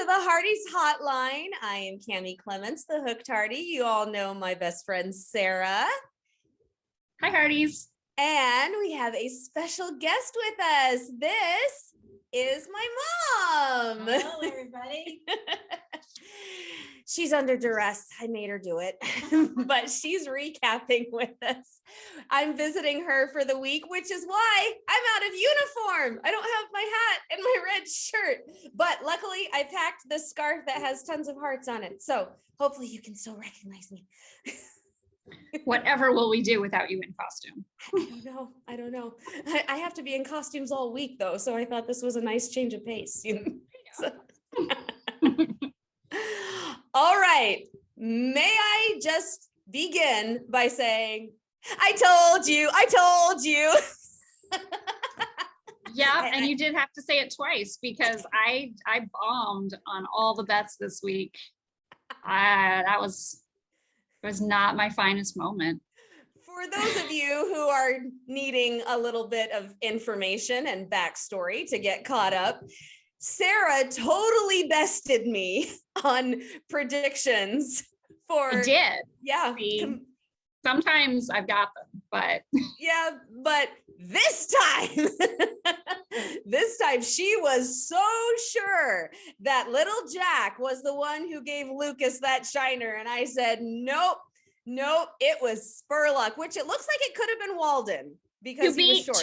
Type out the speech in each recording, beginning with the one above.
the Heartie's Hotline. I am Cami Clements, the Hooked Heartie. You all know my best friend, Sarah. Hi, Hearties. And we have a special guest with us. This is my mom. Hello, everybody. She's under duress. I made her do it, but she's recapping with us. I'm visiting her for the week, which is why I'm out of uniform. I don't have my hat and my red shirt, but luckily I packed this scarf that has tons of hearts on it. So hopefully you can still recognize me. Whatever will we do without you in costume? I don't know. I have to be in costumes all week though. So I thought this was a nice change of pace. All right. May I just begin by saying, I told you. Yeah, and you did have to say it twice because I bombed on all the bets this week. That was not my finest moment. For those of you who are needing a little bit of information and backstory to get caught up, Sarah totally bested me on predictions for. I did. Yeah. Sometimes I've got them, but. Yeah, but this time, she was so sure that little Jack was the one who gave Lucas that shiner. And I said, nope, it was Spurlock, which it looks like it could have been Walden. Because he was shorter.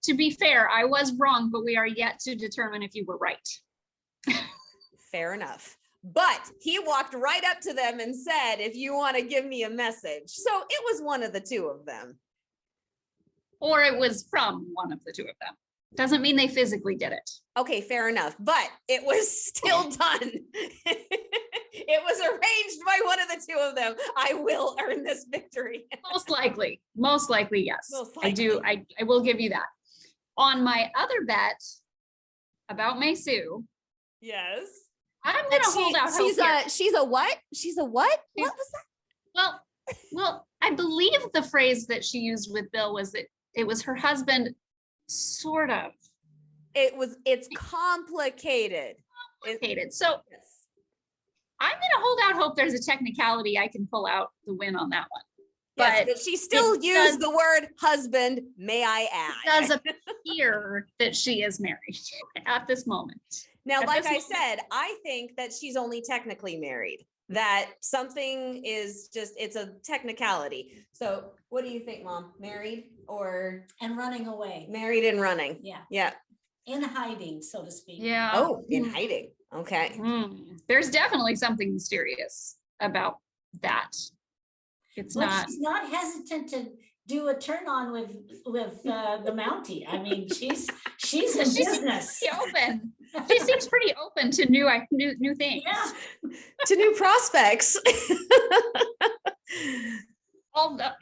To be fair, I was wrong, but we are yet to determine if you were right. Fair enough. But he walked right up to them and said, if you want to give me a message. So it was one of the two of them. Or it was from one of the two of them. Doesn't mean they physically did it. Okay, fair enough. But it was still done. It was arranged by one of the two of them. I will earn this victory. Most likely, yes. Most likely. I will give you that. On my other bet about Maysu. Yes. I'm going to hold out hope. She's a what? She's a what? What was that? Well, I believe the phrase that she used with Bill was that it was her husband, sort of. It's complicated. So yes. I'm going to hold out hope there's a technicality I can pull out the win on that one. Yes, but she still used the word husband, may I add. It does appear that she is married at this moment. Now, like I said, I think that she's only technically married, that something is just, it's a technicality. So what do you think, Mom? Married or? And running away. Married and running. Yeah. Yeah. In hiding, so to speak. Yeah. Oh, in hiding. Okay. There's definitely something mysterious about that. She's not hesitant to do a turn on with the Mountie. I mean, she's in business. Pretty open. She seems pretty open to new things. Yeah. To new prospects.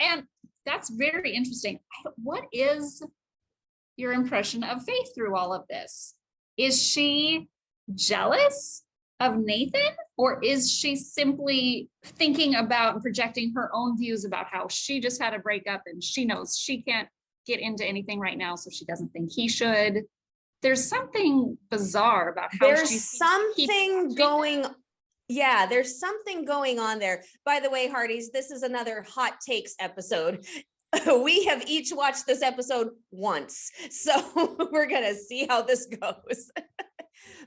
And that's very interesting. What is your impression of Faith through all of this? Is she jealous of Nathan, or is she simply thinking about and projecting her own views about how she just had a breakup and she knows she can't get into anything right now, so she doesn't think he should? There's something bizarre about how there's something going. Yeah, there's something going on there. By the way, Hearties, this is another hot takes episode. We have each watched this episode once, so we're gonna see how this goes.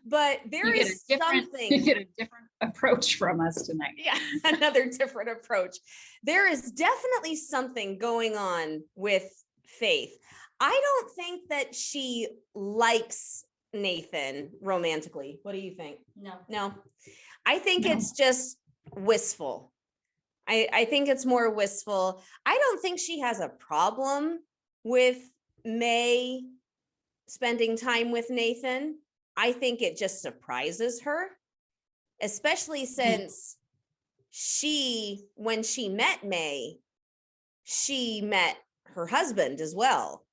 But there is something. You get a different approach from us tonight. Yeah, another different approach. There is definitely something going on with Faith. I don't think that she likes Nathan romantically. What do you think? No. I think it's just wistful. I think it's more wistful. I don't think she has a problem with May spending time with Nathan. I think it just surprises her, especially since when she met May, she met her husband as well.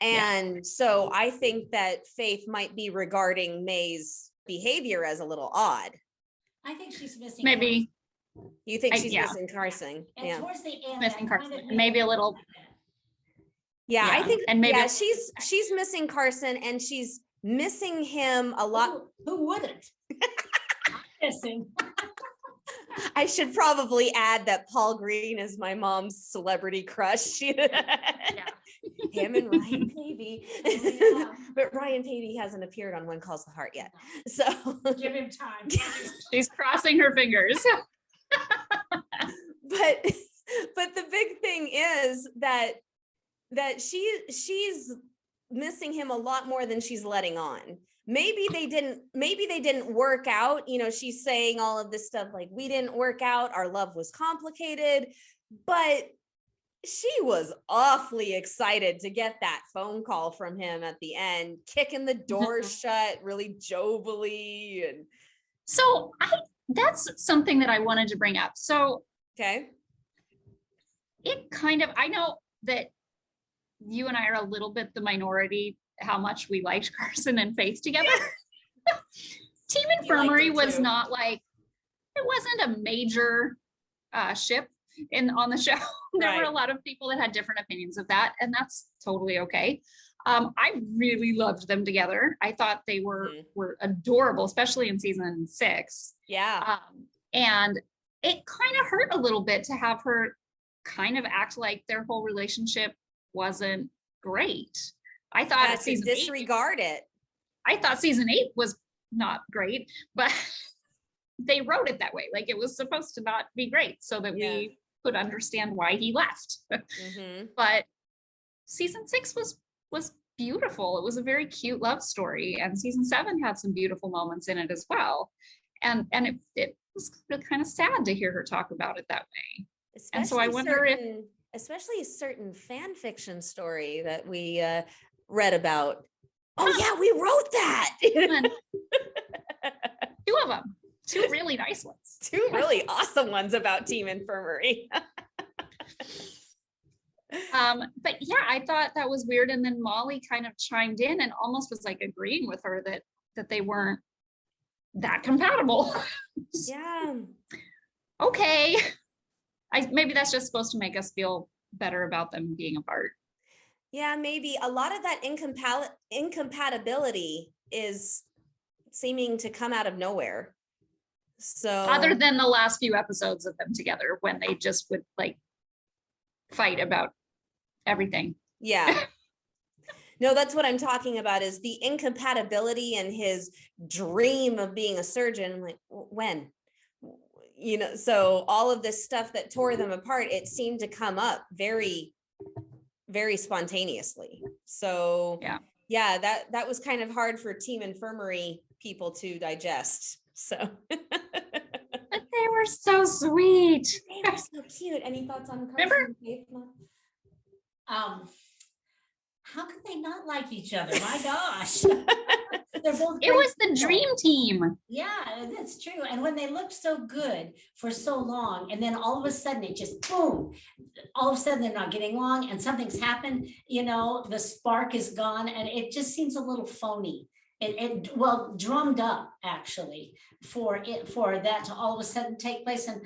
And so I think that Faith might be regarding May's behavior as a little odd. I think she's missing. Maybe. You think she's missing Carson? And towards the end, missing Carson, maybe a little. Yeah, I think. And maybe she's missing Carson, and she's missing him a lot. Who wouldn't? I miss him. I should probably add that Paul Green is my mom's celebrity crush. Yeah. Him and Ryan Pavey. Oh, yeah. But Ryan Pavey hasn't appeared on When Calls the Heart yet. So Give him time. She's crossing her fingers. but the big thing is that she's missing him a lot more than she's letting on. Maybe they didn't work out. You know, she's saying all of this stuff like, we didn't work out, our love was complicated, but she was awfully excited to get that phone call from him at the end, kicking the door shut really jovially. And so that's something that I wanted to bring up. So okay, it kind of, I know that you and I are a little bit the minority, how much we liked Carson and Faith together. Team Infirmary was not like, it wasn't a major ship on the show. There were a lot of people that had different opinions of that, and that's totally okay. I really loved them together. I thought they were adorable, especially in season 6. Yeah. And it kind of hurt a little bit to have her kind of act like their whole relationship wasn't great. I thought season disregard 8, I thought season 8 was not great, but they wrote it that way. Like it was supposed to not be great so that we could understand why he left. But season 6 was beautiful. It was a very cute love story, and season 7 had some beautiful moments in it as well. And it was kind of sad to hear her talk about it that way. Especially and so I wonder especially a certain fan fiction story that we read about. Oh yeah, we wrote that. 2 of them. 2 really nice ones. 2 really awesome ones about Team Infirmary. But yeah, I thought that was weird. And then Molly kind of chimed in and almost was like agreeing with her that they weren't that compatible. Yeah. Okay. Maybe that's just supposed to make us feel better about them being apart. Yeah, maybe a lot of that incompatibility is seeming to come out of nowhere. So other than the last few episodes of them together when they just would like fight about everything. Yeah. No, that's what I'm talking about, is the incompatibility and his dream of being a surgeon. Like, when? You know, so all of this stuff that tore them apart, it seemed to come up very, very spontaneously. So yeah, that was kind of hard for Team Infirmary people to digest. So but they were so sweet. They were so cute. Any thoughts on Carson and Faith? How could they not like each other? My gosh. They're both it was the dream team. Yeah, that's true. And when they looked so good for so long, and then all of a sudden it just boom, all of a sudden they're not getting along and something's happened, you know, the spark is gone, and it just seems a little phony. It drummed up actually for that to all of a sudden take place. And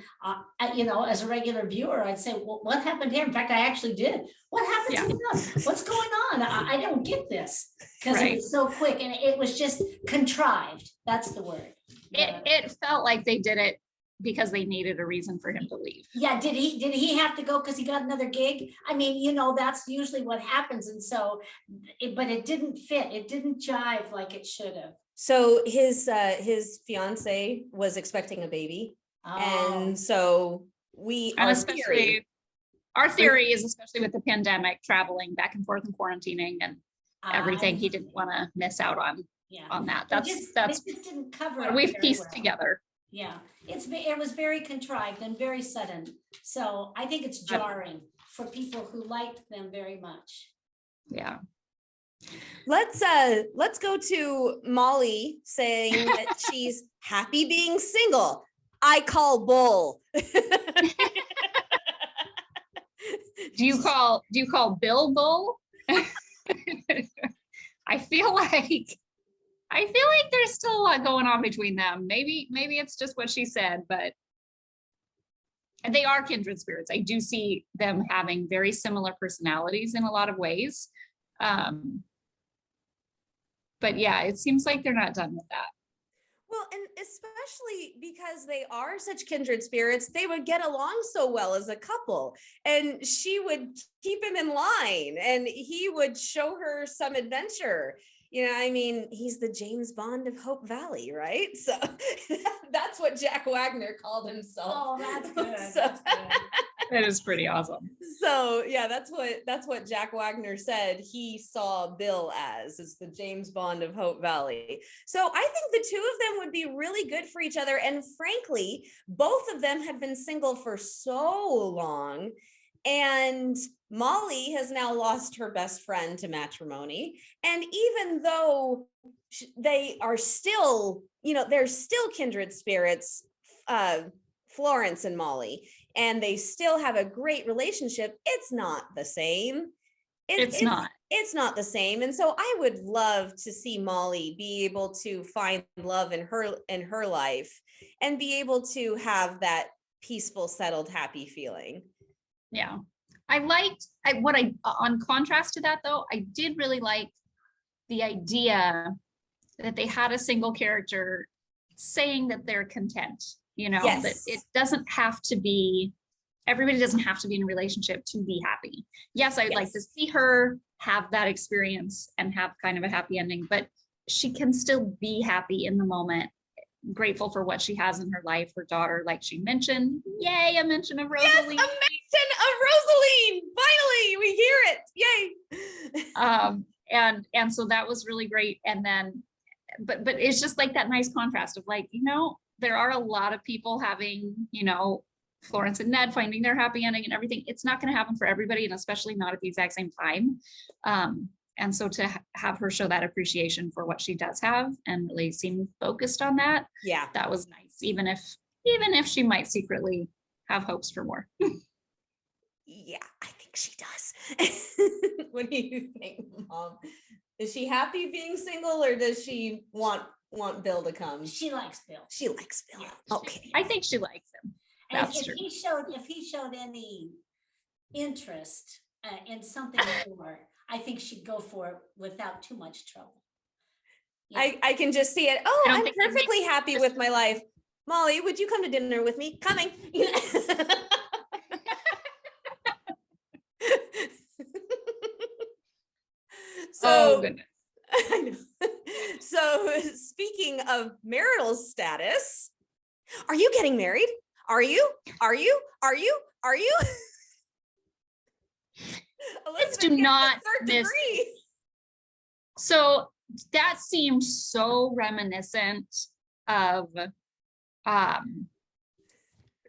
you know, as a regular viewer, I'd say, well, what happened here? In fact, I actually did. What happened to them? What's going on? I don't get this, because it was so quick and it was just contrived. That's the word. It felt like they did it because they needed a reason for him to leave. Yeah. Did he have to go because he got another gig? I mean, you know, that's usually what happens. And so, but it didn't fit. It didn't jive like it should have. So his fiance was expecting a baby. And so our theory is, especially with the pandemic, traveling back and forth and quarantining and everything, he didn't want to miss out on that. That's just didn't cover what we've pieced together. Yeah, it was very contrived and very sudden. So I think it's jarring for people who liked them very much. Yeah. Let's go to Molly saying that she's happy being single. I call bull. Do you call Bill bull? I feel like there's still a lot going on between them. Maybe it's just what she said, but they are kindred spirits. I do see them having very similar personalities in a lot of ways. but yeah, it seems like they're not done with that. Well, and especially because they are such kindred spirits, they would get along so well as a couple. And she would keep him in line and he would show her some adventure. You know, I mean, he's the James Bond of Hope Valley, right? So that's what Jack Wagner called himself. Oh, that's good. So, That's good. That is pretty awesome. so yeah, that's what Jack Wagner said he saw Bill as, is the James Bond of Hope Valley. So I think the two of them would be really good for each other. And frankly, both of them have been single for so long. And Molly has now lost her best friend to matrimony. And even though they are still, you know, they're still kindred spirits, Florence and Molly, and they still have a great relationship, it's not the same. It's not. It's not the same. And so I would love to see Molly be able to find love in her life and be able to have that peaceful, settled, happy feeling. Yeah. On contrast to that though, I did really like the idea that they had a single character saying that they're content, you know, Yes. that it doesn't have to be, everybody doesn't have to be in a relationship to be happy. Yes, I would like to see her have that experience and have kind of a happy ending, but she can still be happy in the moment, grateful for what she has in her life, her daughter, like she mentioned. Yay, a mention of Rosalie. Yes, a mention of Rosaline. Finally, we hear it. Yay. And so that was really great. And then, but it's just like that nice contrast of like, you know, there are a lot of people having, you know, Florence and Ned finding their happy ending and everything. It's not going to happen for everybody, and especially not at the exact same time. And so to have her show that appreciation for what she does have and really seem focused on that, Yeah, that was nice, even if she might secretly have hopes for more. yeah, I think she does. What do you think, Mom? Is she happy being single, or does she want Bill to come? She likes Bill. She likes Bill. Yeah, Okay. I think she likes him. And That's true. if he showed any interest in something more, I think she'd go for it without too much trouble. Yeah. I can just see it. I Oh, don't I'm think it perfectly happy with my life. Molly, would you come to dinner with me? Coming. Oh So, goodness. I know. So speaking of marital status, are you getting married? Are you? Let's Elizabeth do gets a not third miss. degree. So that seemed so reminiscent of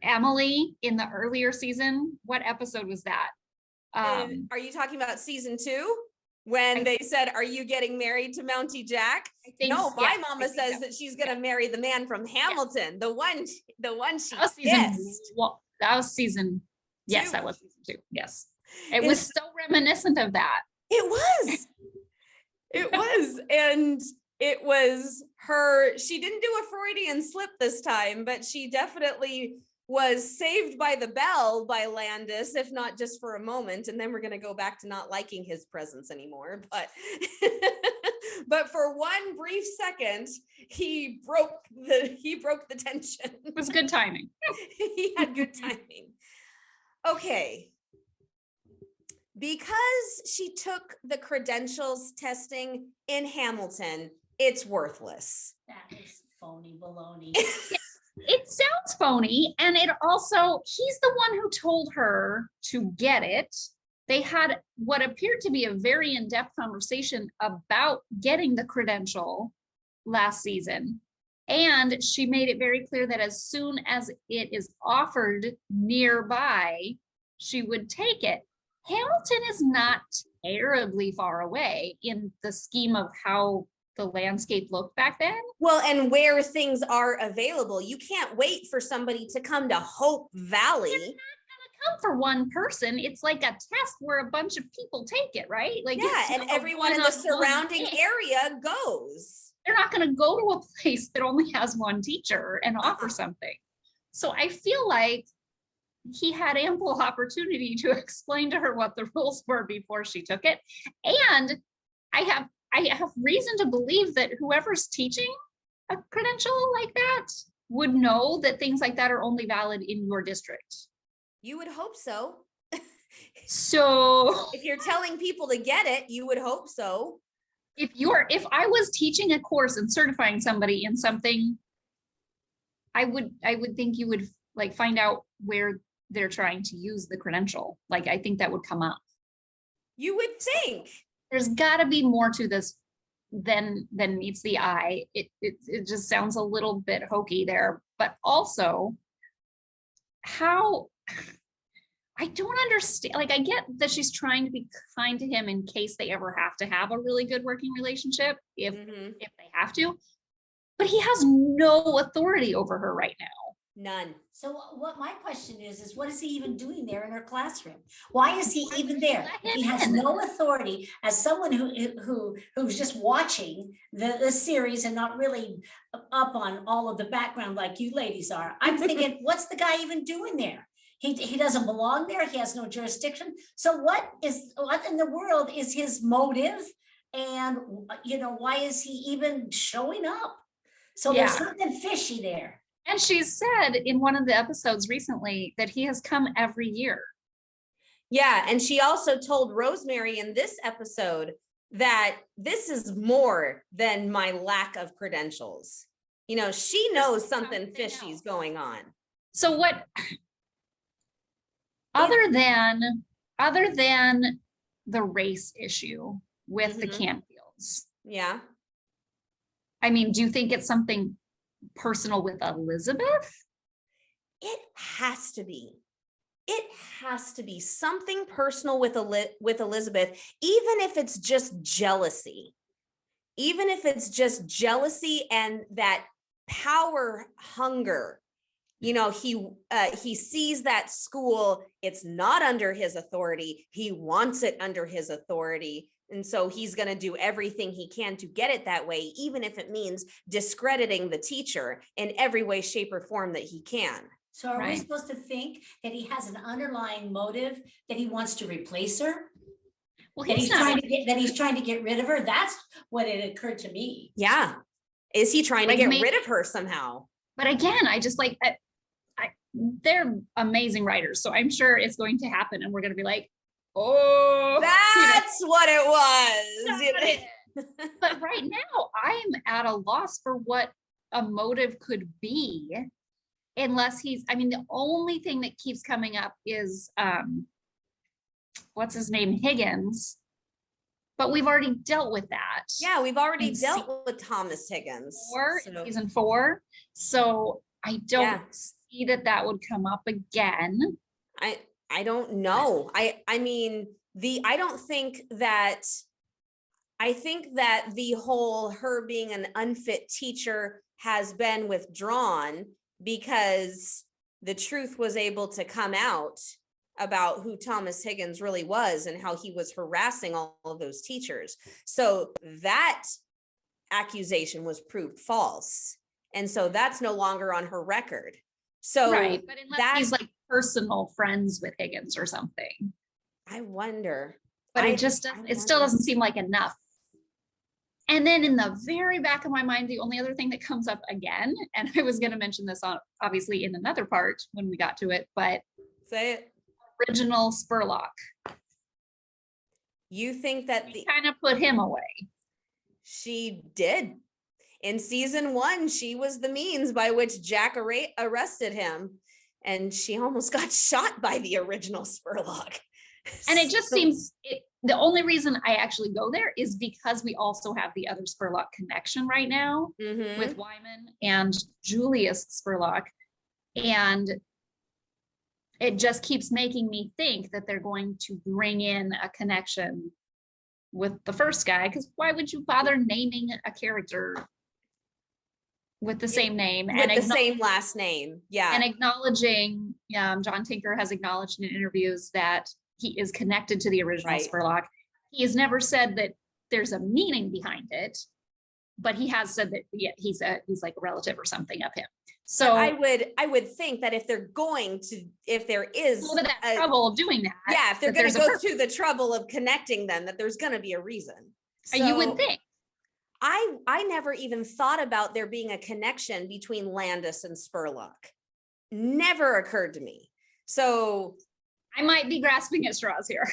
Emily in the earlier season. What episode was that? And are you talking about season 2? When they said, "Are you getting married to Mountie Jack?" I think, No, my yeah, mama I think says that she's gonna marry the man from Hamilton, the one she that was season. kissed. Well, that was season. Yes, 2. that was season 2. Yes, it was so reminiscent of that. It was. It was. And it was her. She didn't do a Freudian slip this time, but she definitely was saved by the bell by Landis, if not just for a moment. And then we're going to go back to not liking his presence anymore. But but for one brief second, he broke the tension. It was good timing. He had good timing. Okay. Because she took the credentials testing in Hamilton, it's worthless. That is phony baloney. It sounds phony, and it also, he's the one who told her to get it. They had what appeared to be a very in-depth conversation about getting the credential last season. And she made it very clear that as soon as it is offered nearby, she would take it. Hamilton is not terribly far away in the scheme of how the landscape looked back then. Well, and where things are available, you can't wait for somebody to come to Hope Valley. They're not gonna come for one person. It's like a test where a bunch of people take it, right? Like, Yeah, it's and not a everyone in the one-on-one surrounding thing. area goes. They're not going to go to a place that only has one teacher and offer something. So I feel like he had ample opportunity to explain to her what the rules were before she took it. And I have I have reason to believe that whoever's teaching a credential like that would know that things like that are only valid in your district. You would hope so. So If you're telling people to get it, you would hope so. if I was teaching a course and certifying somebody in something, I would think you would like find out where they're trying to use the credential. Like, I think that would come up. You would think. There's got to be more to this than meets the eye. It just sounds a little bit hokey there, but also how I don't understand. Like, I get that she's trying to be kind to him in case they ever have to have a really good working relationship, if they have to, but he has no authority over her right now. None. So what my question is what is he even doing there in her classroom? Why is he even there? He has no authority as someone who's just watching the series and not really up on all of the background like you ladies are. I'm thinking, what's the guy even doing there? He doesn't belong there. He has no jurisdiction. So what in the world is his motive? And why is he even showing up? So there's something fishy there. And she said in one of the episodes recently that he has come every year. Yeah. And she also told Rosemary in this episode that this is more than my lack of credentials. She knows something fishy's going on. So what, other than the race issue with the Canfields. Yeah. I mean, do you think it's something personal with Elizabeth? It has to be. It has to be something personal with Elizabeth, even if it's just jealousy. Even if it's just jealousy and that power hunger. He sees that school, it's not under his authority. He wants it under his authority. And so he's going to do everything he can to get it that way, even if it means discrediting the teacher in every way, shape, or form that he can. So are we supposed to think that he has an underlying motive, that he wants to replace her? Well, he's trying to get rid of her. That's what it occurred to me. Yeah. Is he trying to get rid of her somehow? But again, I just they're amazing writers. So I'm sure it's going to happen. And we're going to be like, oh, that's what it was. But right now I'm at a loss for what a motive could be, unless the only thing that keeps coming up is what's his name, Higgins, but we've already dealt with that. Yeah, we've already dealt with Thomas Higgins in season 4. So I don't see that would come up again. I don't know. I think that the whole her being an unfit teacher has been withdrawn because the truth was able to come out about who Thomas Higgins really was and how he was harassing all of those teachers. So that accusation was proved false. And so that's no longer on her record. So but unless he's like personal friends with Higgins or something. I wonder. But it still doesn't seem like enough. And then in the very back of my mind, the only other thing that comes up again, and I was going to mention this obviously in another part when we got to it, but say it. Original Spurlock. You think that she kind of put him away? She did. In season 1, she was the means by which Jack arrested him, and she almost got shot by the original Spurlock. And it just seems the only reason I actually go there is because we also have the other Spurlock connection right now with Wyman and Julius Spurlock. And it just keeps making me think that they're going to bring in a connection with the first guy, because why would you bother naming a character with the same name and the same last name? Yeah. And acknowledging, John Tinker has acknowledged in interviews that he is connected to the original Spurlock. He has never said that there's a meaning behind it, but he has said that he's like a relative or something of him. So I would think that if there is trouble of doing that, if they're going to go through the trouble of connecting them, that there's going to be a reason. You would So think. I never even thought about there being a connection between Landis and Spurlock. Never occurred to me. So I might be grasping at straws here.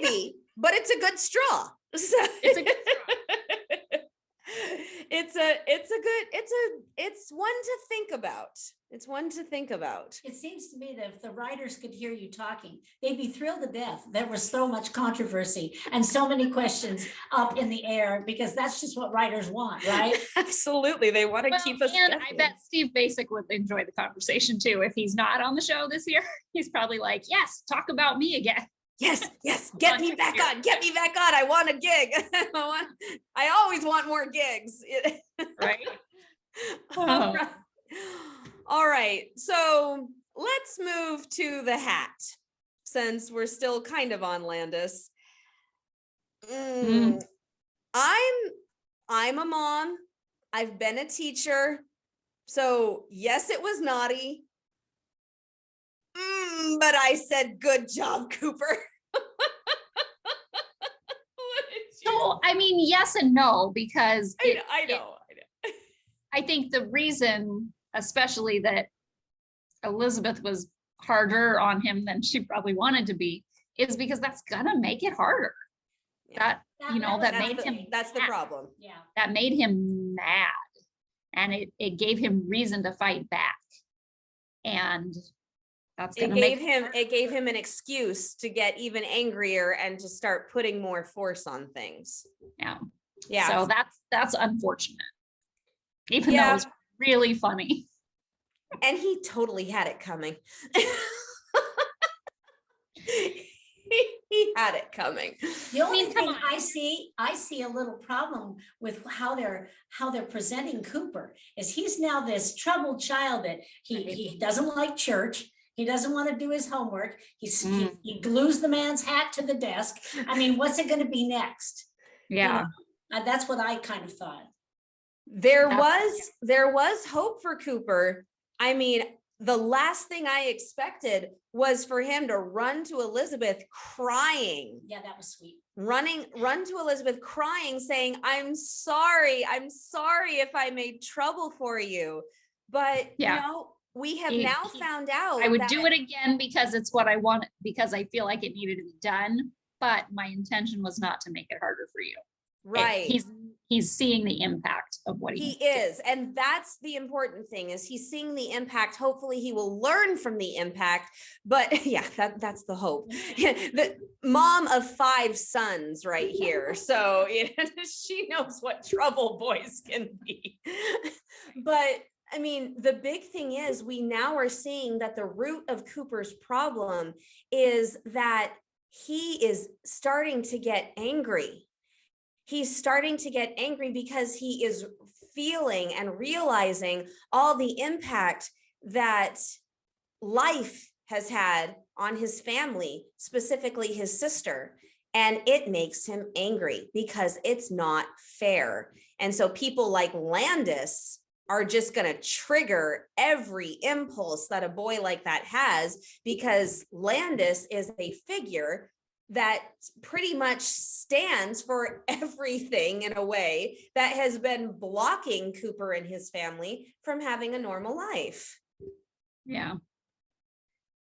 maybe, but it's a good straw. So It's a good straw. it's one to think about. It's one to think about. It seems to me that if the writers could hear you talking, they'd be thrilled to death. There was so much controversy and so many questions up in the air, because that's just what writers want, right? Absolutely. They want to Well, keep us and guessing. I bet Steve Basic would enjoy the conversation too. If he's not on the show this year, he's probably like, yes, talk about me again. Yes, get me back on. Get me back on. I want a gig. I always want more gigs. Right? All right. All right. So let's move to the hat, since we're still kind of on Landis. I'm a mom. I've been a teacher. So yes, it was naughty. But I said, good job, Cooper. So, I mean, yes and no, because I know. I think the reason, especially that Elizabeth was harder on him than she probably wanted to be, is because that's gonna make it harder. Yeah. That's the problem. Yeah. That made him mad, and it gave him reason to fight back. And that's gonna it gave him an excuse to get even angrier and to start putting more force on things. Yeah. So that's unfortunate. Even though it was really funny. And he totally had it coming. He had it coming. The only thing I see a little problem with how they're presenting Cooper is he's now this troubled child that he doesn't like church. He doesn't want to do his homework. He glues the man's hat to the desk. I mean, what's it going to be next? Yeah. You know, that's what I kind of thought. There was hope for Cooper. I mean, the last thing I expected was for him to run to Elizabeth crying. Yeah, that was sweet. Run to Elizabeth crying, saying, I'm sorry if I made trouble for you. But you know, we have now found out I would do it again because it's what I want, because I feel like it needed to be done, but my intention was not to make it harder for you. Right. He's seeing the impact of what he is. And that's the important thing, is he's seeing the impact. Hopefully he will learn from the impact. But yeah, that's the hope. The mom of 5 sons right here. So she knows what trouble boys can be. But I mean, the big thing is we now are seeing that the root of Cooper's problem is that he is starting to get angry. He's starting to get angry because he is feeling and realizing all the impact that life has had on his family, specifically his sister. And it makes him angry because it's not fair. And so people like Landis are just going to trigger every impulse that a boy like that has, because Landis is a figure that pretty much stands for everything in a way that has been blocking Cooper and his family from having a normal life. Yeah.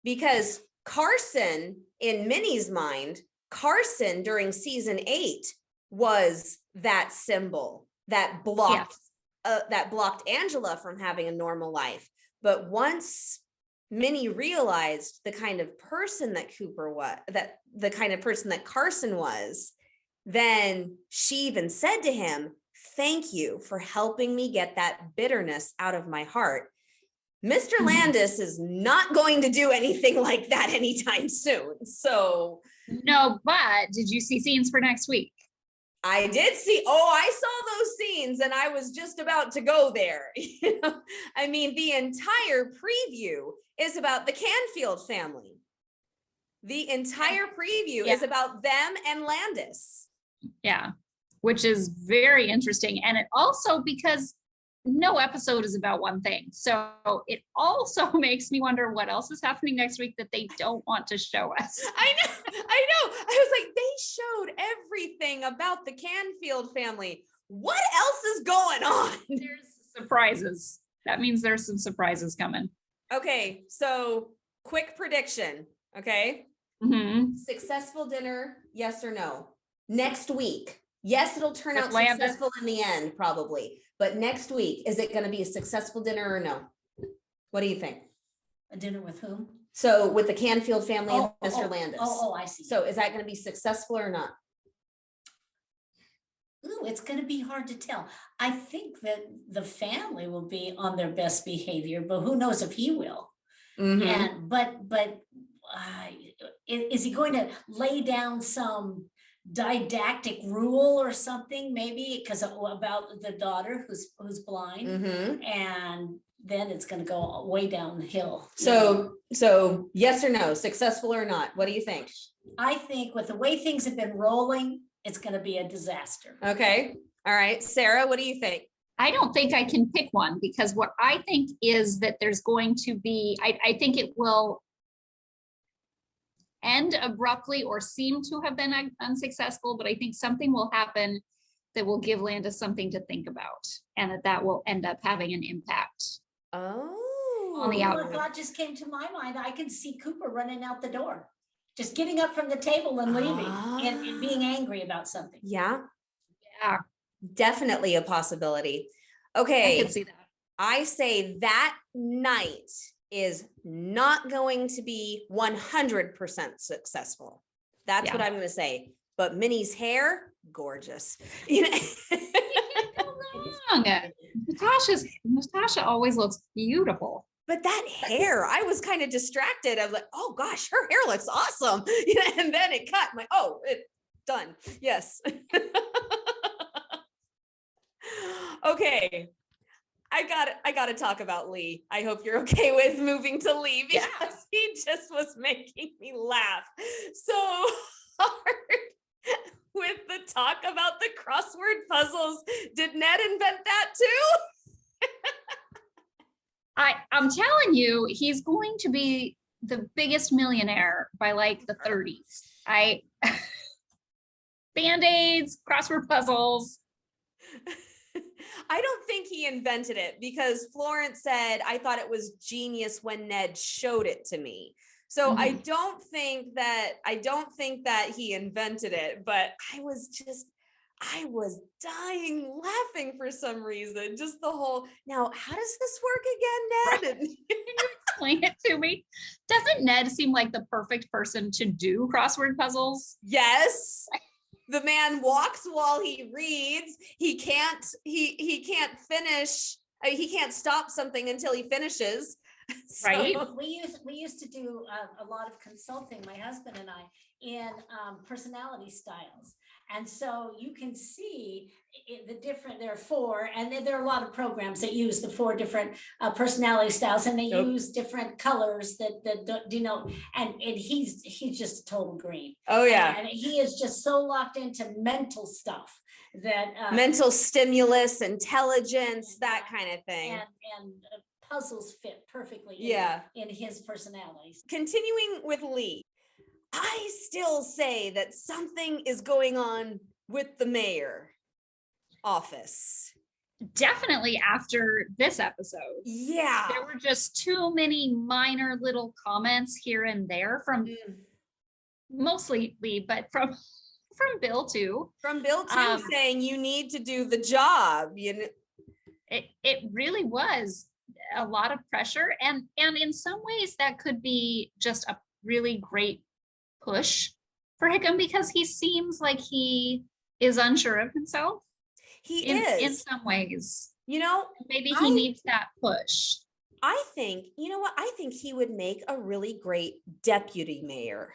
Because Carson, in Minnie's mind, Carson during season 8 was that symbol that blocked Angela from having a normal life. But once Minnie realized the kind of person that Cooper was, that the kind of person that Carson was, then she even said to him, thank you for helping me get that bitterness out of my heart. Mr. Landis is not going to do anything like that anytime soon. So no, but did you see scenes for next week? I did see, I saw those scenes and I was just about to go there. I mean, the entire preview is about the Canfield family. The entire preview is about them and Landis. Yeah, which is very interesting. And it also, because no episode is about one thing. So it also makes me wonder what else is happening next week that they don't want to show us. I know. I was like, they showed everything about the Canfield family. What else is going on? There's surprises. That means there's some surprises coming. Okay, so quick prediction. Okay. Mm-hmm. Successful dinner, yes or no? Next week. Yes, it'll turn out Landon. successful in the end, probably. But next week, is it going to be a successful dinner or no? What do you think? A dinner with whom? So with the Canfield family and Mr. Landis. I see. So is that going to be successful or not? Ooh, it's going to be hard to tell. I think that the family will be on their best behavior, but who knows if he will. Mhm. And but is he going to lay down some didactic rule or something, maybe because about the daughter who's blind, Mhm. and then it's going to go way downhill. So yes or no, successful or not? What do you think? I think with the way things have been rolling, it's going to be a disaster. Okay. All right. Sarah, what do you think? I don't think I can pick one, because what I think is that there's going to be, I think it will end abruptly or seem to have been unsuccessful, but I think something will happen that will give Landis something to think about, and that will end up having an impact. On the A outcome. thought just came to my mind. I can see Cooper running out the door, just getting up from the table and leaving, and being angry about something. Yeah, Yeah, definitely a possibility. I Okay. can see that. I say that night is not going to be 100% successful. That's Yeah. what I'm going to say. But Minnie's hair, gorgeous. You know? Wrong. Natasha always looks beautiful. But that hair, I was kind of distracted. I was like, oh gosh, her hair looks awesome. You know, and then it cut. I'm like, oh, it done. Yes. Okay. I got to talk about Lee. I hope you're okay with moving to Lee, because he just was making me laugh so hard with the talk about the crossword puzzles. Did Ned invent that too? I'm telling you, he's going to be the biggest millionaire by like the 30s. Band-aids, crossword puzzles. I don't think he invented it, because Florence said, I thought it was genius when Ned showed it to me. So I don't think that he invented it, but I was dying laughing for some reason. Just the whole, now, how does this work again, Ned? Can you explain it to me? Doesn't Ned seem like the perfect person to do crossword puzzles? Yes. The man walks while he reads. He can't finish. He can't stop something until he finishes. Right. We used to do a lot of consulting, my husband and I, in personality styles. And so you can see there are 4, and then there are a lot of programs that use the 4 different personality styles, and they use different colors that denote, and he's just a total green. Oh yeah. And he is just so locked into mental stuff that mental stimulus, intelligence, that kind of thing. And puzzles fit perfectly in his personalities. Continuing with Lee, I still say that something is going on with the mayor office. Definitely after this episode. Yeah. There were just too many minor little comments here and there from mostly Lee, but from Bill too. From Bill too, saying you need to do the job. You know, it really was a lot of pressure, and in some ways that could be just a really great push for Hickam, because he seems like he is unsure of himself. He is in some ways. You know, maybe he needs that push. I think, you know what? I think he would make a really great deputy mayor.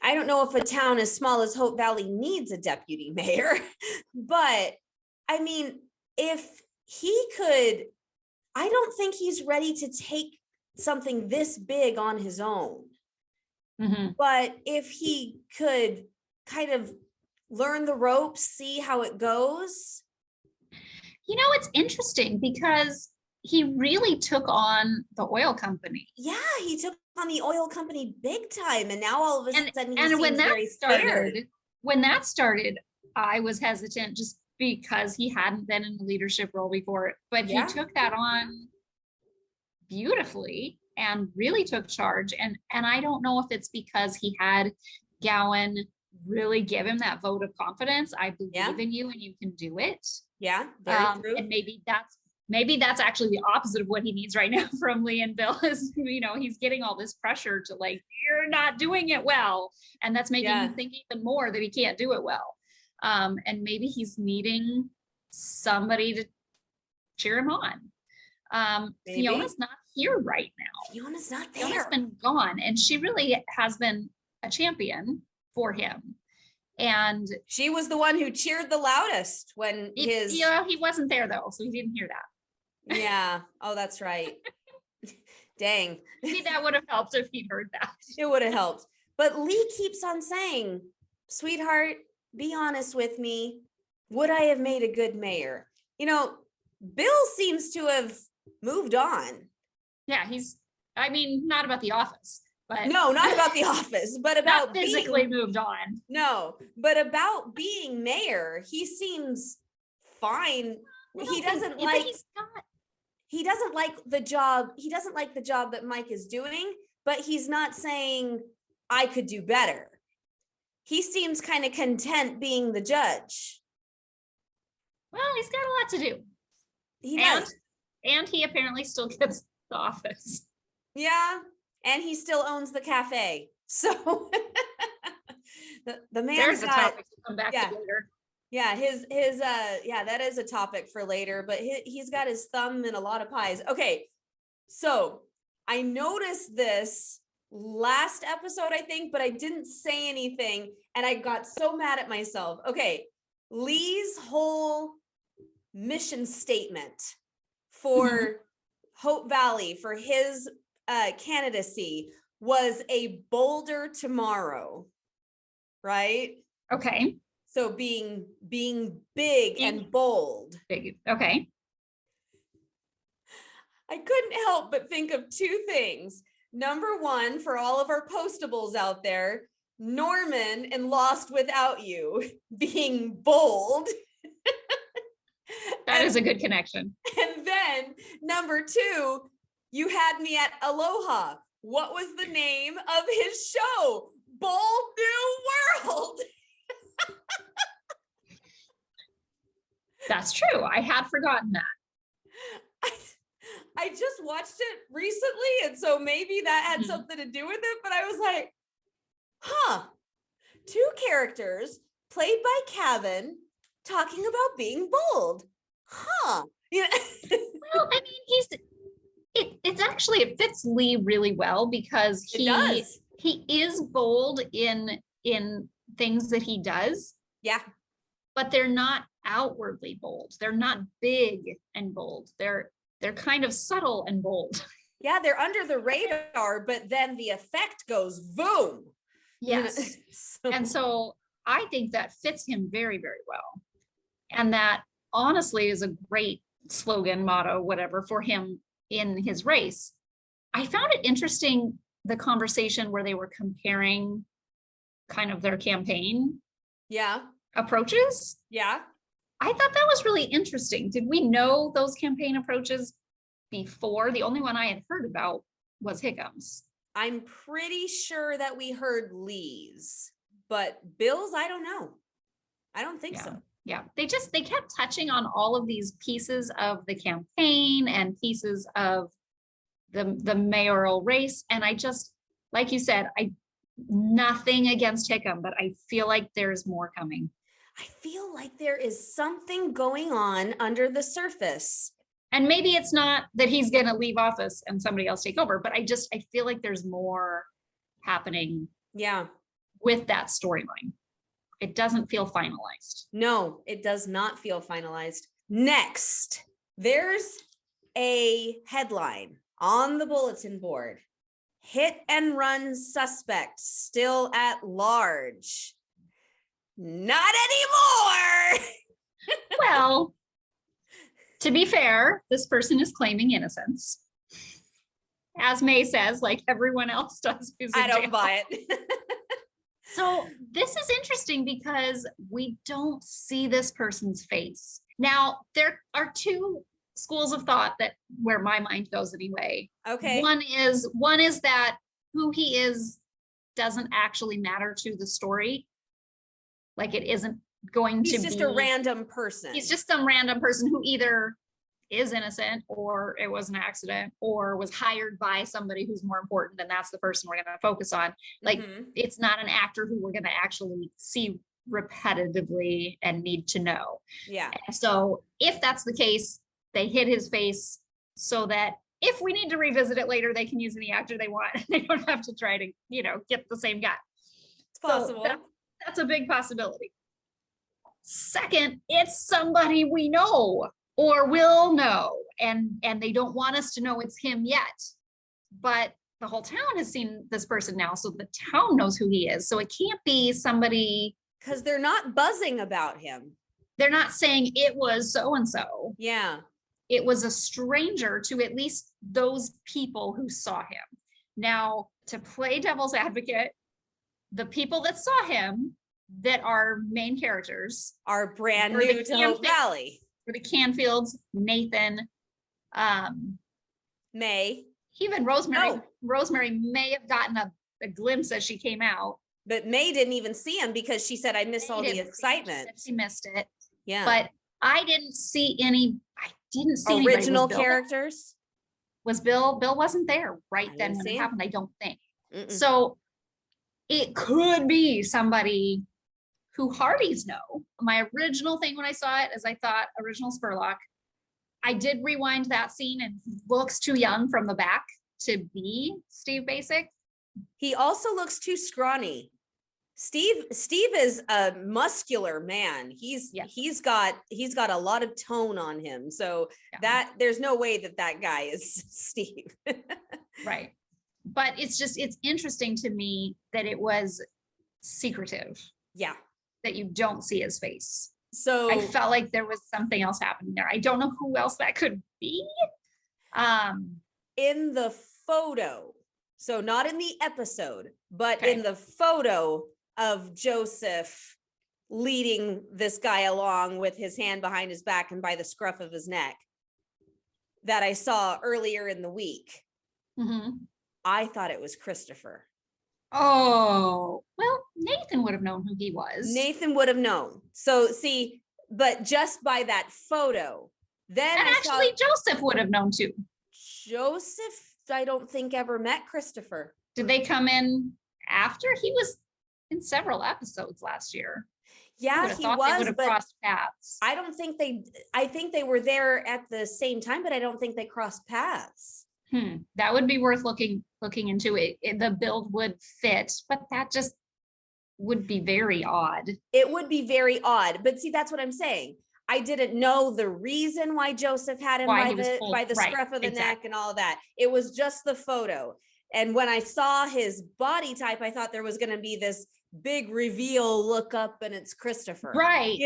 I don't know if a town as small as Hope Valley needs a deputy mayor, but I mean, if he could, I don't think he's ready to take something this big on his own. But if he could kind of learn the ropes, see how it goes. It's interesting because he really took on the oil company. Yeah, he took on the oil company big time, and now all of a sudden he And when seems that very scared. started, I was hesitant just because he hadn't been in a leadership role before, but he Yeah. took that on beautifully and really took charge. And I don't know if it's because he had Gowan really give him that vote of confidence. I believe in you and you can do it. Yeah, very true. And maybe that's actually the opposite of what he needs right now from Lee and Bill is, he's getting all this pressure to like, you're not doing it well. And that's making him think even more that he can't do it well. And maybe he's needing somebody to cheer him on. Fiona's not here right now. Fiona's not there. Fiona's been gone, and she really has been a champion for him. And she was the one who cheered the loudest when he wasn't there though, so he didn't hear that. Yeah. Oh, that's right. Dang. Maybe that would have helped if he'd heard that. It would have helped. But Lee keeps on saying, sweetheart, be honest with me. Would I have made a good mayor? Bill seems to have moved on. Yeah, not about the office, but no, not about the office, but about not physically moved on. No, but about being mayor, he seems fine. He doesn't like the job. He doesn't like the job that Mike is doing, but he's not saying I could do better. He seems kind of content being the judge. Well, he's got a lot to do. He does. And he apparently still gets the office. Yeah. And he still owns the cafe. So the man's there's a topic to come back to later. Yeah, that is a topic for later, but he's got his thumb in a lot of pies. Okay. So I noticed this last episode, I think, but I didn't say anything and I got so mad at myself. Okay. Lee's whole mission statement for Hope Valley, for his candidacy, was a bolder tomorrow, right? Okay. So being big and bold. Big. Okay. I couldn't help but think of two things. Number one, for all of our postables out there, Norman in Lost Without You being bold. That is a good connection. And then number two, you had me at Aloha. What was the name of his show? Bold New World. That's true. I had forgotten that. I just watched it recently, and so maybe that had something to do with it, but I was like, two characters played by Kevin talking about being bold. Yeah. Well, I mean, it fits Lee really well because he is bold in things that he does. Yeah. But they're not outwardly bold. They're not big and bold. They're kind of subtle and bold. Yeah, they're under the radar, but then the effect goes boom. Yes. And so I think that fits him very, very well. And that honestly is a great slogan, motto, whatever, for him in his race. I found it interesting, the conversation where they were comparing kind of their campaign approaches. Yeah. I thought that was really interesting. Did we know those campaign approaches before? The only one I had heard about was Hickham's. I'm pretty sure that we heard Lee's, but Bill's, I don't know. I don't think so. Yeah, they kept touching on all of these pieces of the campaign and pieces of the mayoral race. And I just, like you said, nothing against Hickam, but I feel like there's more coming. I feel like there is something going on under the surface. And maybe it's not that he's going to leave office and somebody else take over, but I feel like there's more happening. Yeah. With that storyline. It doesn't feel finalized. No, it does not feel finalized. Next, there's a headline on the bulletin board. Hit and run suspect still at large. Not anymore. Well, To be fair, this person is claiming innocence. As May says, like everyone else does. Who's in I don't jail. buy it. So this is interesting because we don't see this person's face. Now, there are two schools of thought that where my mind goes anyway. Okay. One is that who he is doesn't actually matter to the story. Like it isn't going He's to just be a random person. he's just some random person who either is innocent or it was an accident or was hired by somebody who's more important, and that's the person we're going to focus on. Like it's not an actor who we're going to actually see repetitively and need to know. Yeah. And so if that's the case, they hid his face so that if we need to revisit it later, they can use any actor they want. They don't have to try to, get the same guy. It's possible. So that's a big possibility. Second, it's somebody we know or will know, and they don't want us to know it's him yet. But the whole town has seen this person now, so the town knows who he is. So it can't be somebody, because they're not buzzing about him. they're not saying it was so-and-so. Yeah. It was a stranger to at least those people who saw him. Now, to play devil's advocate, the people that saw him that are main characters Are brand new to Hope Valley. for the Canfields, Nathan, May. even Rosemary. Oh. Rosemary may have gotten a glimpse as she came out. But May didn't even see him because she said, I miss all the excitement. She missed it. Yeah. But I didn't see anybody. Original Was Bill- characters. Was Bill wasn't there right I then didn't when see it him. happened, I don't think. Mm-mm. So it could be somebody who Hearties know. My original thing when I saw it is I thought original Spurlock. I did rewind that scene and he looks too young from the back to be Steve Basic. He also looks too scrawny. Steve is a muscular man. He's got a lot of tone on him. So that there's no way that guy is Steve. Right. But it's interesting to me that it was secretive. Yeah. That you don't see his face. So I felt like there was something else happening there. I don't know who else that could be. In the photo, so not in the episode, but Okay. in the photo of Joseph leading this guy along with his hand behind his back and by the scruff of his neck that I saw earlier in the week, I thought it was Christopher. Oh, well, Nathan would have known who he was. Nathan would have known. So see, but just by that photo, then And actually, Joseph would have known too. Joseph, I don't think ever met Christopher. Did they come in after? He was in several episodes last year. Yeah, he was, but crossed paths. I don't think I think they were there at the same time, but I don't think they crossed paths. That would be worth looking into it. The build would fit, but that just would be very odd. It would be very odd, but see, that's what I'm saying. I didn't know the reason why Joseph had him by the scruff of the neck and all of that. It was just the photo. And when I saw his body type, I thought there was going to be this big reveal, look up and it's Christopher. Right.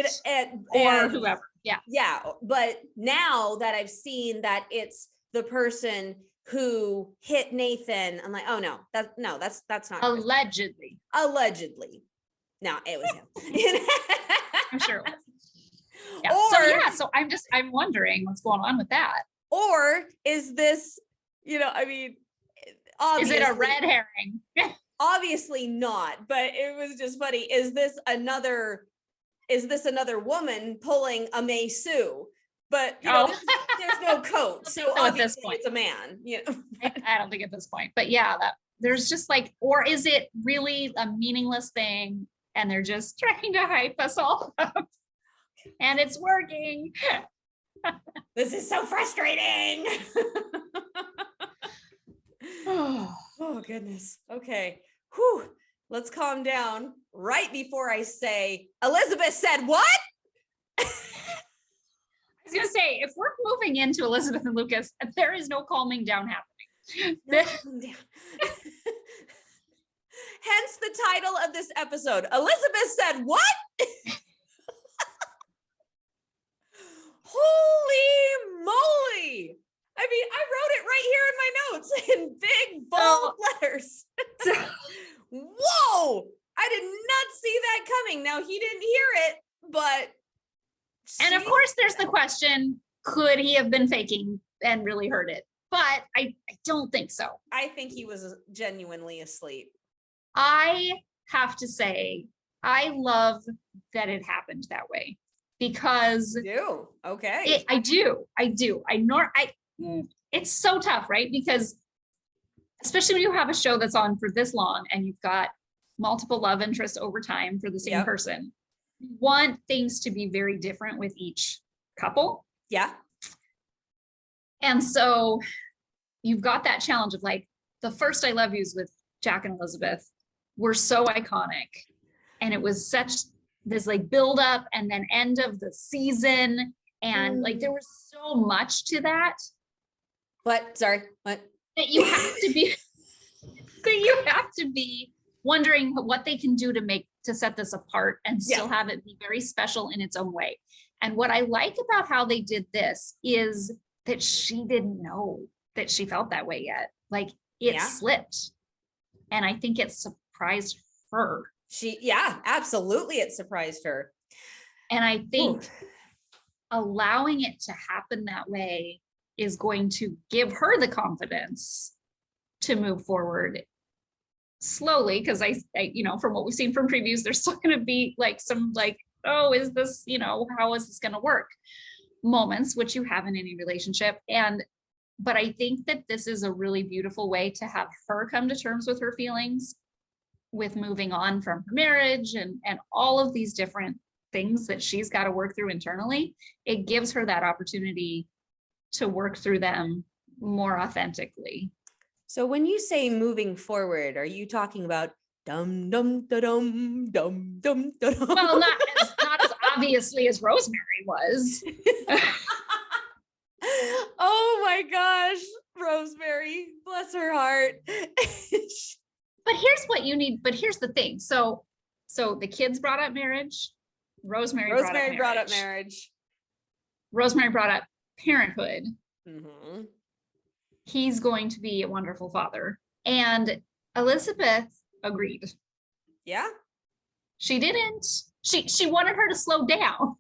Or whoever. Yeah. Yeah. But now that I've seen that it's the person who hit Nathan, I'm like, oh no, that's not allegedly. Allegedly. No, it was him. I'm sure it was. Yeah. So I'm wondering what's going on with that. Or is this, obviously, is it a red herring? Obviously not, but it was just funny. Is this another woman pulling a May Sue? But there's no coat, so at this point it's a man. I don't think at this point, but yeah, there's just like, or is it really a meaningless thing, and they're just trying to hype us all up, and it's working. This is so frustrating. Oh goodness. Okay. Whew. Let's calm down. Right before I say, Elizabeth said what? I was gonna say, if we're moving into Elizabeth and Lucas, there is no calming down happening. Hence the title of this episode. Elizabeth said what? Holy in big bold letters. Whoa! I did not see that coming. Now he didn't hear it, but and of course there's the question, could he have been faking and really heard it? But I don't think so. I think he was genuinely asleep. I have to say, I love that it happened that way because okay. I do. It's so tough, right? Because especially when you have a show that's on for this long and you've got multiple love interests over time for the same person, you want things to be very different with each couple. Yeah. And so you've got that challenge of like the first I Love Yous with Jack and Elizabeth were so iconic. And it was such this like build up and then end of the season. And like there was so much to that. What? Sorry, what? That you have to be wondering what they can do to set this apart and still have it be very special in its own way. And what I like about how they did this is that she didn't know that she felt that way yet. Like it slipped. And I think it surprised her. Absolutely. It surprised her. And I think allowing it to happen that way is going to give her the confidence to move forward slowly. Cause I from what we've seen from previews, there's still going to be like some like, oh, is this, how is this going to work moments, which you have in any relationship. But I think that this is a really beautiful way to have her come to terms with her feelings, with moving on from her marriage and all of these different things that she's got to work through internally. It gives her that opportunity to work through them more authentically. So when you say moving forward, are you talking about dum dum da dum dum dum da dum? Well, not as obviously as Rosemary was. Oh my gosh, Rosemary, bless her heart. But here's what you need. But here's the thing. So the kids brought up marriage. Rosemary brought up marriage. Rosemary brought up parenthood. Mm-hmm. He's going to be a wonderful father. And Elizabeth agreed. Yeah. She didn't. She wanted her to slow down,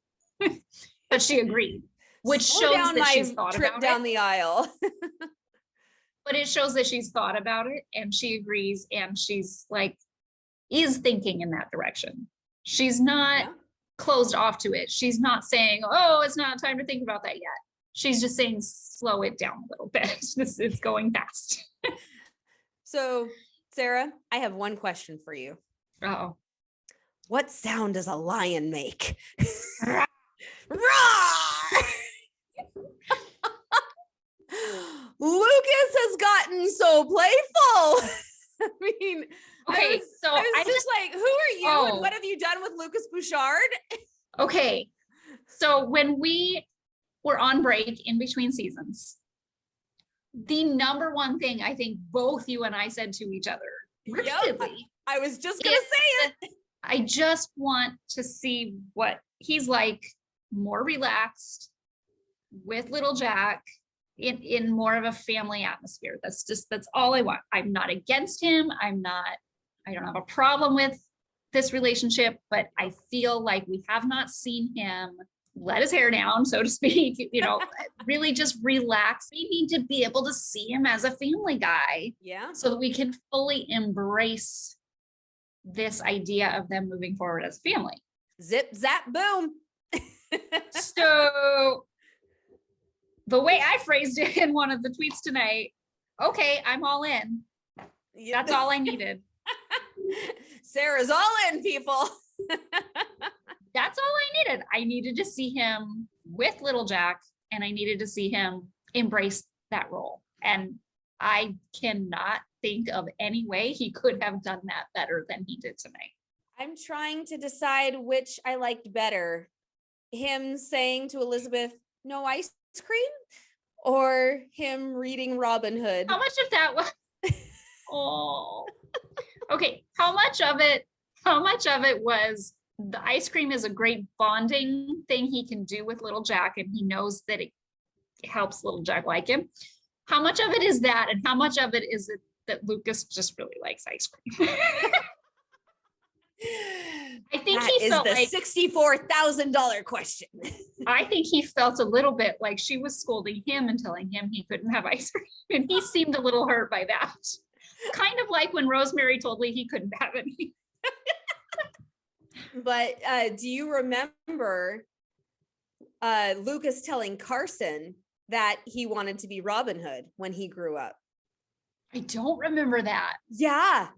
but she agreed, which shows that she's thought about it. Down the aisle. But it shows that she's thought about it and she agrees and she's like, is thinking in that direction. She's not closed off to it. She's not saying, oh, it's not time to think about that yet. She's just saying, slow it down a little bit. This is going fast. So, Sarah, I have one question for you. Oh. What sound does a lion make? Roar! Lucas has gotten so playful. I mean, okay, I was just like, who are you and what have you done with Lucas Bouchard? Okay, so when we were on break in between seasons, the number one thing I think both you and I said to each other repeatedly, I was just gonna say it. I just want to see what he's like, more relaxed with little Jack in more of a family atmosphere. That's all I want. I'm not against him. I don't have a problem with this relationship, but I feel like we have not seen him let his hair down, so to speak, really just relax. We need to be able to see him as a family guy. Yeah. So that we can fully embrace this idea of them moving forward as a family. Zip, zap, boom. So the way I phrased it in one of the tweets tonight, okay, I'm all in. That's all I needed. Sarah's all in, people. That's all I needed. I needed to see him with little Jack, and I needed to see him embrace that role. And I cannot think of any way he could have done that better than he did tonight. I'm trying to decide which I liked better. Him saying to Elizabeth, no ice cream, or him reading Robin Hood. How much of that was okay, how much of it was the ice cream is a great bonding thing he can do with little Jack, and he knows that it helps little Jack like him. How much of it is that, and how much of it is it that Lucas just really likes ice cream? I think That he is felt the like $64,000 question. I think he felt a little bit like she was scolding him and telling him he couldn't have ice cream, and he seemed a little hurt by that. Kind of like when Rosemary told Lee he couldn't have any. But do you remember Lucas telling Carson that he wanted to be Robin Hood when he grew up? I don't remember that. Yeah.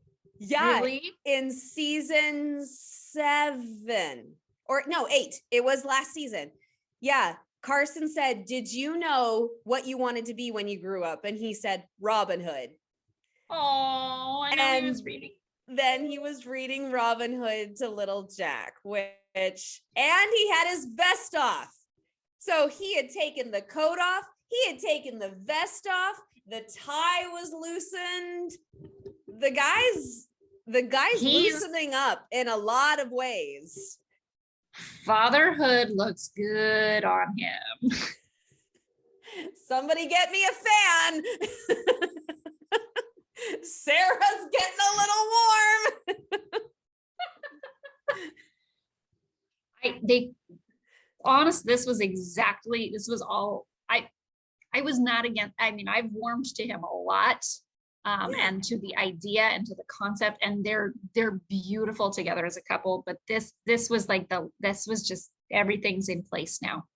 Really? In season 7 or no, 8. It was last season. Yeah. Carson said, "Did you know what you wanted to be when you grew up?" And he said, "Robin Hood." Oh, I know he was And reading. then he was reading Robin Hood to little Jack, and he had his vest off. So he had taken the coat off. He had taken the vest off. The tie was loosened. The guy's loosening up in a lot of ways. Fatherhood looks good on him. Somebody get me a fan. Sarah's getting a little warm. This was all I was not against. I mean, I've warmed to him a lot. And to the idea and to the concept, and they're beautiful together as a couple, but this was just everything's in place now.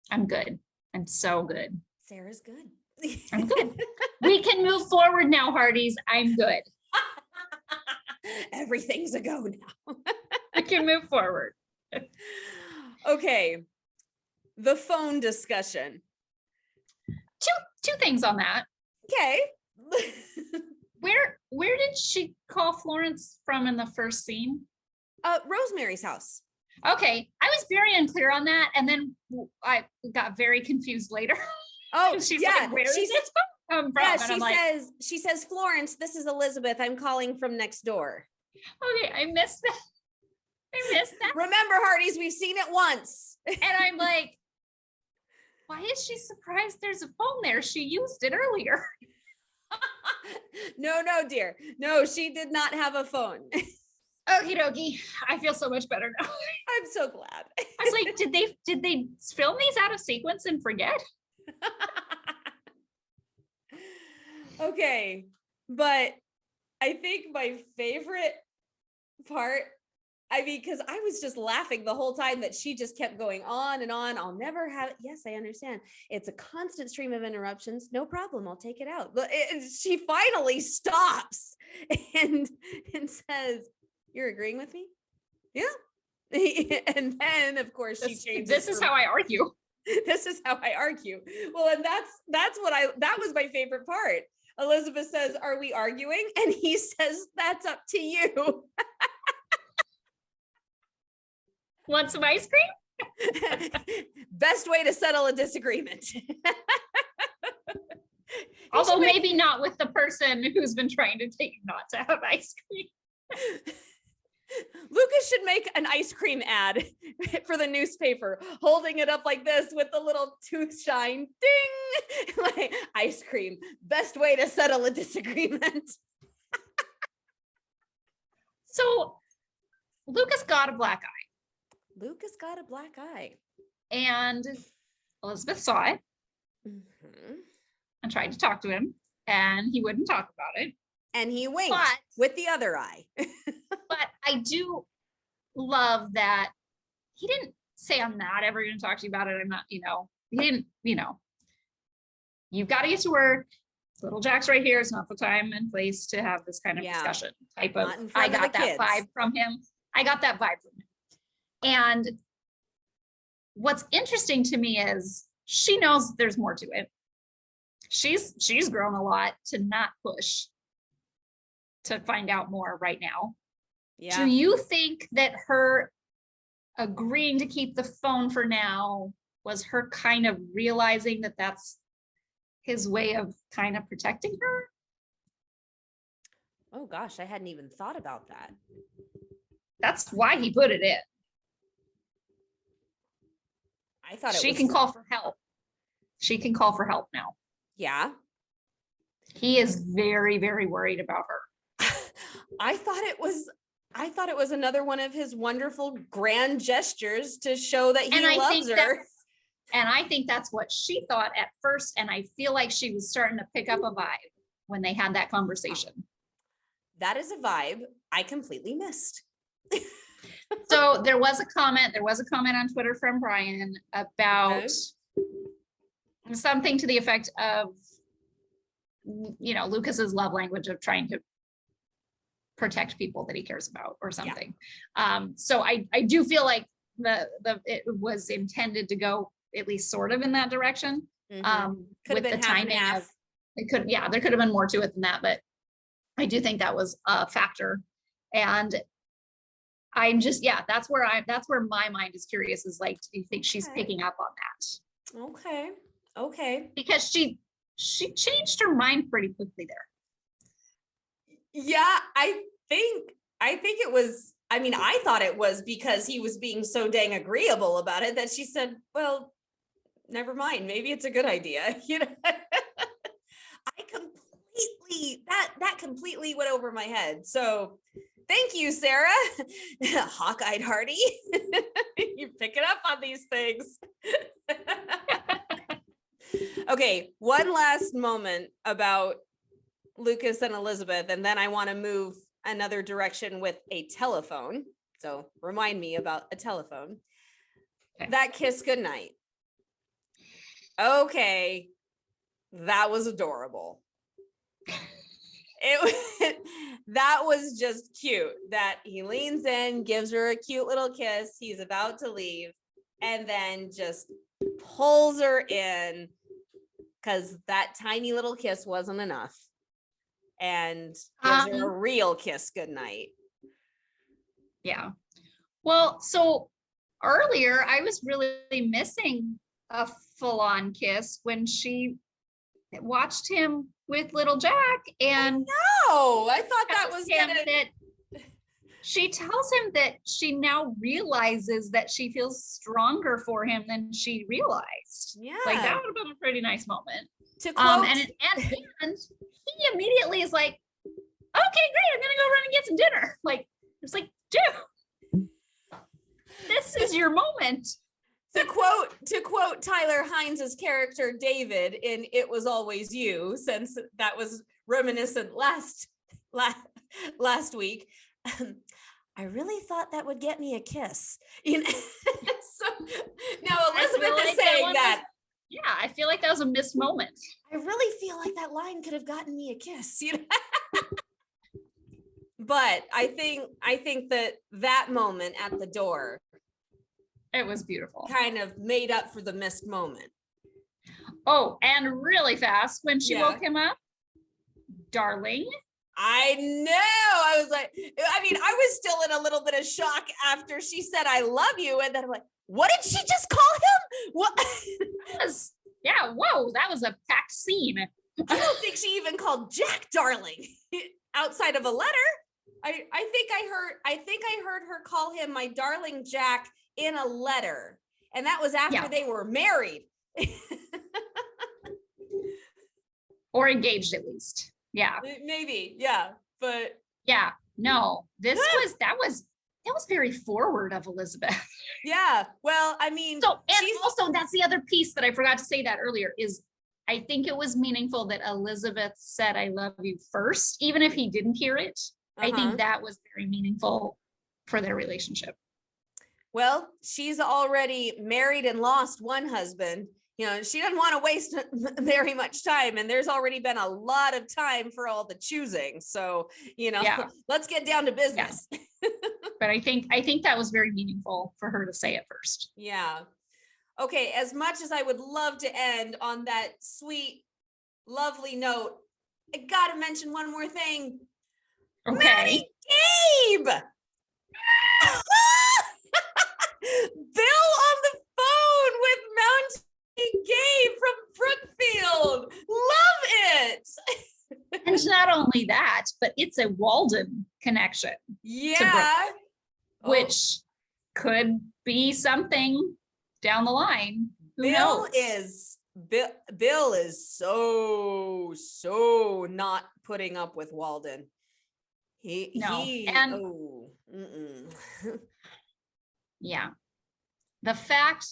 I'm good. I'm so good. Sarah's good. I'm good. We can move forward now, Hearties. I'm good. Everything's a go now. We can move forward. Okay. The phone discussion. Two things on that. Okay. Where did she call Florence from in the first scene? Rosemary's house. Okay, I was very unclear on that, and then I got very confused later. Oh, she's yeah. like, "Where did this come from?" Yeah, she says, "Florence, this is Elizabeth. I'm calling from next door." Okay, I missed that. Remember, Hearties, we've seen it once. And I'm like, why is she surprised there's a phone there? She used it earlier. No, dear. No, she did not have a phone. Okie dokie. I feel so much better now. I'm so glad. I was like, did they film these out of sequence and forget? Okay, but I think my favorite part, because I was just laughing the whole time that she just kept going on and on. I'll never have it. Yes, I understand. It's a constant stream of interruptions. No problem. I'll take it out. But she finally stops and says, "You're agreeing with me?" Yeah. And then, of course, she changes. This is how I argue. This is how I argue. Well, and that was my favorite part. Elizabeth says, "Are we arguing?" And he says, "That's up to you." Want some ice cream? Best way to settle a disagreement. Although maybe not with the person who's been trying to take not to have ice cream. Lucas should make an ice cream ad for the newspaper, holding it up like this with the little tooth shine, ding, like ice cream. Best way to settle a disagreement. So Lucas got a black eye. Lucas got a black eye. And Elizabeth saw it and tried to talk to him, and he wouldn't talk about it. And he winked with the other eye. But I do love that he didn't say, "I'm not ever going to talk to you about it." I'm not, he didn't, you've got to get to work. Little Jack's right here. It's not the time and place to have this kind of discussion type of, I got that vibe from him. And what's interesting to me is she knows there's more to it. She's grown a lot to not push to find out more right now. Yeah. Do you think that her agreeing to keep the phone for now was her kind of realizing that that's his way of kind of protecting her? Oh gosh, I hadn't even thought about that. That's why he put it in. I thought she can call for help. She can call for help now. Yeah. He is very, very worried about her. I thought it was another one of his wonderful grand gestures to show that he loves her. And I think that's what she thought at first. And I feel like she was starting to pick up a vibe when they had that conversation. That is a vibe I completely missed. So there was a comment on Twitter from Brian about something to the effect of, Lucas's love language of trying to protect people that he cares about or something. Yeah. So I do feel like it was intended to go at least sort of in that direction. Could have been the timing of there could have been more to it than that, but I do think that was a factor. And I'm just, that's where my mind is curious, is like, do you think she's picking up on that? Okay. Because she changed her mind pretty quickly there. Yeah, I think it was, I thought it was because he was being so dang agreeable about it that she said, well, never mind, maybe it's a good idea. That completely went over my head. So thank you, Sarah. Hawk-eyed Heartie. You're picking up on these things. Okay, one last moment about Lucas and Elizabeth, and then I want to move another direction with a telephone. So remind me about a telephone. Okay. That kiss goodnight. Okay, that was adorable. That was just cute, that he leans in, gives her a cute little kiss. He's about to leave and then just pulls her in because that tiny little kiss wasn't enough, and gives her a real kiss goodnight. Yeah. Well, so earlier I was really missing a full-on kiss when she watched him with little Jack, and I thought that was that she tells him that she now realizes that she feels stronger for him than she realized. Yeah, like that would have been a pretty nice moment. To quote, and he immediately is like, okay, great, I'm gonna go run and get some dinner. Like, it's like, dude, this is your moment. To quote Tyler Hines's character David in "It Was Always You," since that was reminiscent last week. I really thought that would get me a kiss. So now Elizabeth is saying that. I feel like that was a missed moment. I really feel like that line could have gotten me a kiss. But I think that moment at the door, it was beautiful. Kind of made up for the missed moment. Oh, and really fast when she woke him up, darling. I know. I was like, I was still in a little bit of shock after she said, I love you. And then I'm like, what did she just call him? What? Whoa, that was a packed scene. I don't think she even called Jack darling outside of a letter. I think I heard her call him my darling Jack in a letter, and that was after they were married or engaged, at least. Maybe, but no, that was very forward of Elizabeth. Well, also that's the other piece that I forgot to say that earlier is I think it was meaningful that Elizabeth said I love you first, even if he didn't hear it. I think that was very meaningful for their relationship. Well, she's already married and lost one husband. She doesn't want to waste very much time, and there's already been a lot of time for all the choosing. So, let's get down to business. Yeah. But I think that was very meaningful for her to say it first. Yeah. Okay. As much as I would love to end on that sweet, lovely note, I got to mention one more thing. Okay. Maddie Gabe. Bill on the phone with Mountie Gabe from Brookfield. Love it. And not only that, but it's a Walden connection. Yeah. Which could be something down the line. Who knows? Is Bill is so not putting up with Walden. Yeah. The fact,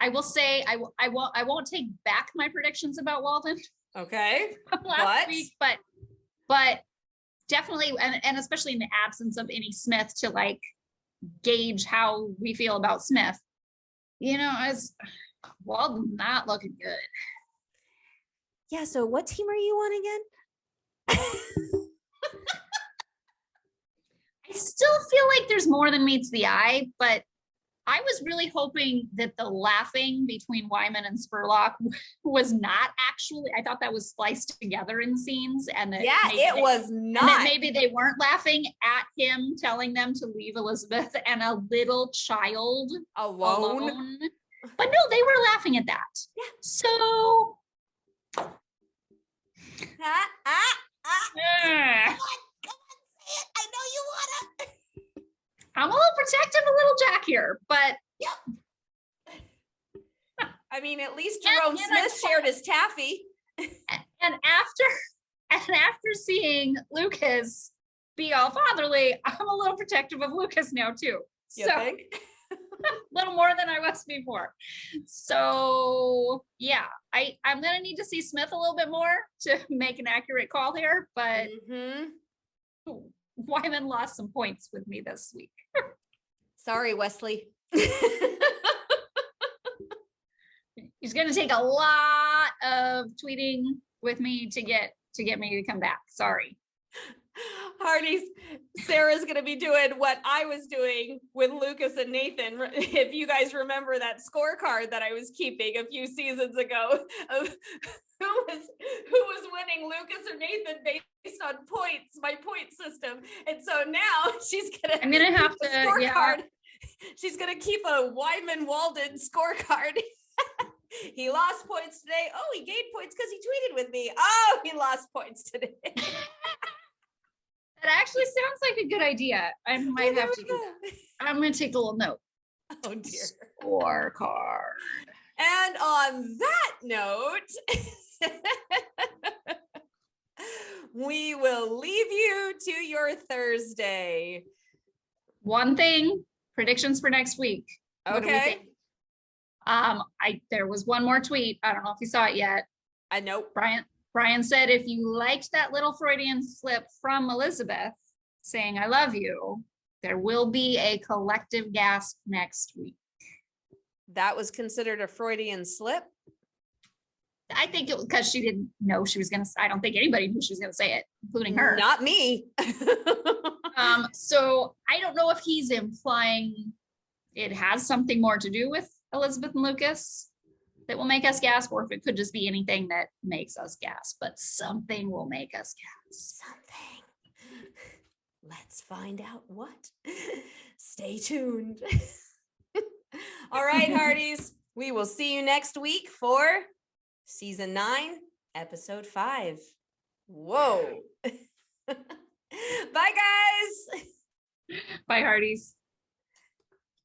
I will say, I won't take back my predictions about Walden. Okay. last week, but definitely, and especially in the absence of any Smith to like gauge how we feel about Smith, as Walden not looking good. Yeah. So what team are you on again? I still feel like there's more than meets the eye, but I was really hoping that the laughing between Wyman and Spurlock was not actually, I thought that was spliced together in scenes, and that it was not. And that maybe they weren't laughing at him telling them to leave Elizabeth and a little child alone. But no, they were laughing at that. Yeah. So Come on, say it. I know you wanna. I'm a little protective of little Jack here, but yep. I mean, at least Jerome Smith shared his taffy. And after seeing Lucas be all fatherly, I'm a little protective of Lucas now too. You think? A little more than I was before. So yeah, I'm gonna need to see Smith a little bit more to make an accurate call here, but Wyman lost some points with me this week. Sorry, Wesley. He's going to take a lot of tweeting with me to get me to come back. Sorry. Heartie's Sarah's going to be doing what I was doing with Lucas and Nathan. If you guys remember that scorecard that I was keeping a few seasons ago of who was winning, Lucas or Nathan, based on points, my point system. And so now I'm gonna have to scorecard. She's gonna keep a Wyman Walden scorecard. He lost points today. Oh, he gained points because he tweeted with me. Oh, he lost points today. That actually sounds like a good idea. I might have to do that. I'm gonna take a little note. Oh dear. Scorecard. And on that note, we will leave you to your Thursday. One thing, predictions for next week. Okay. There was one more tweet. I don't know if you saw it yet. I know. Brian said, if you liked that little Freudian slip from Elizabeth saying, I love you, there will be a collective gasp next week. That was considered a Freudian slip? I think it was because she didn't know she was going to, I don't think anybody knew she was going to say it, including her. Not me. So I don't know if he's implying it has something more to do with Elizabeth and Lucas that will make us gasp, or if it could just be anything that makes us gasp, but something will make us gasp. Something. Let's find out what. Stay tuned. All right, Hearties. We will see you next week for season 9, episode 5. Whoa. Bye, guys. Bye, Hearties.